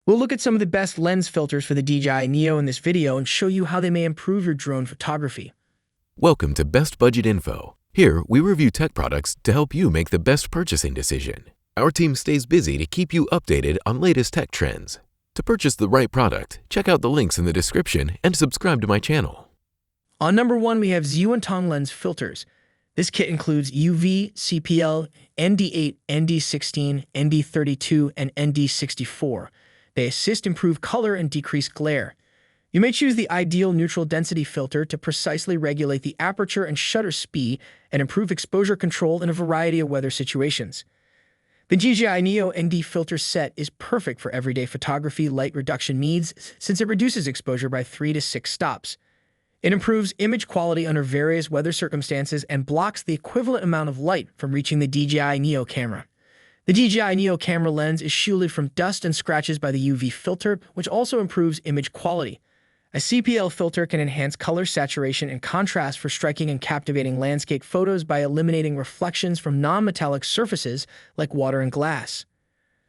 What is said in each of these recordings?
We'll look at some of the best lens filters for the DJI Neo in this video and show you how they may improve your drone photography. Welcome to Best Budget Info. Here, we review tech products to help you make the best purchasing decision. Our team stays busy to keep you updated on latest tech trends. To purchase the right product, check out the links in the description and subscribe to my channel. On number 1, we have Zeyuantong Lens filters. This kit includes UV, CPL, ND8, ND16, ND32, and ND64. They assist improve color and decrease glare. You may choose the ideal neutral density filter to precisely regulate the aperture and shutter speed and improve exposure control in a variety of weather situations. The DJI Neo ND filter set is perfect for everyday photography light reduction needs since it reduces exposure by 3 to 6 stops. It improves image quality under various weather circumstances and blocks the equivalent amount of light from reaching the DJI Neo camera. The DJI Neo camera lens is shielded from dust and scratches by the UV filter, which also improves image quality. A CPL filter can enhance color saturation and contrast for striking and captivating landscape photos by eliminating reflections from non-metallic surfaces like water and glass.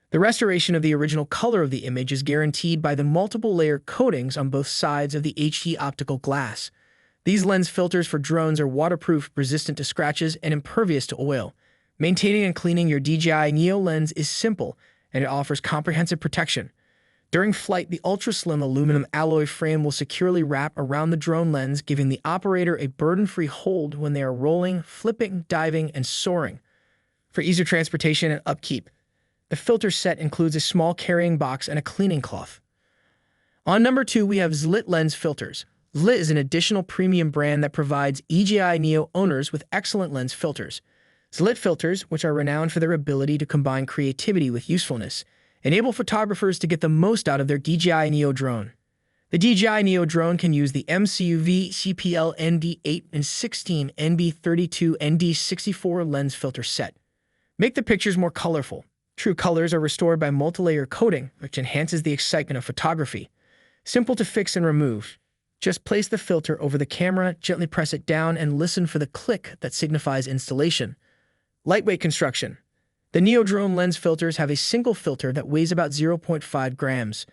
The restoration of the original color of the image is guaranteed by the multiple layer coatings on both sides of the HD optical glass. These lens filters for drones are waterproof, resistant to scratches, and impervious to oil. Maintaining and cleaning your DJI Neo lens is simple, and it offers comprehensive protection. During flight, the ultra-slim aluminum alloy frame will securely wrap around the drone lens, giving the operator a burden-free hold when they are rolling, flipping, diving, and soaring. For easier transportation and upkeep, the filter set includes a small carrying box and a cleaning cloth. On number 2, we have Zlit lens filters. Zlit is an additional premium brand that provides DJI Neo owners with excellent lens filters. Zlit filters, which are renowned for their ability to combine creativity with usefulness, enable photographers to get the most out of their DJI Neo drone. The DJI Neo drone can use the MCUV CPL ND8 and 16 ND32 ND64 lens filter set. Make the pictures more colorful. True colors are restored by multi-layer coating, which enhances the excitement of photography. Simple to fix and remove. Just place the filter over the camera, gently press it down, and listen for the click that signifies installation. Lightweight construction. The Neo drone lens filters have a single filter that weighs about 0.5 grams.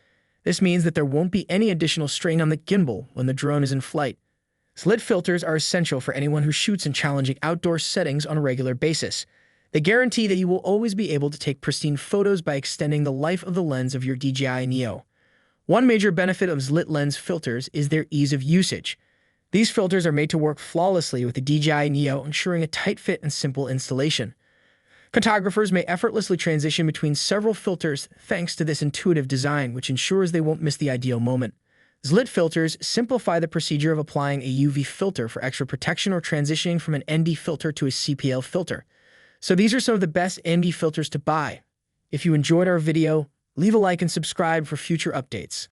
This means that there won't be any additional strain on the gimbal when the drone is in flight. Zlit filters are essential for anyone who shoots in challenging outdoor settings on a regular basis. They guarantee that you will always be able to take pristine photos by extending the life of the lens of your DJI Neo. One major benefit of Zlit lens filters is their ease of usage. These filters are made to work flawlessly with the DJI Neo, ensuring a tight fit and simple installation. Photographers may effortlessly transition between several filters thanks to this intuitive design, which ensures they won't miss the ideal moment. Zlit filters simplify the procedure of applying a UV filter for extra protection or transitioning from an ND filter to a CPL filter. So these are some of the best ND filters to buy. If you enjoyed our video, leave a like and subscribe for future updates.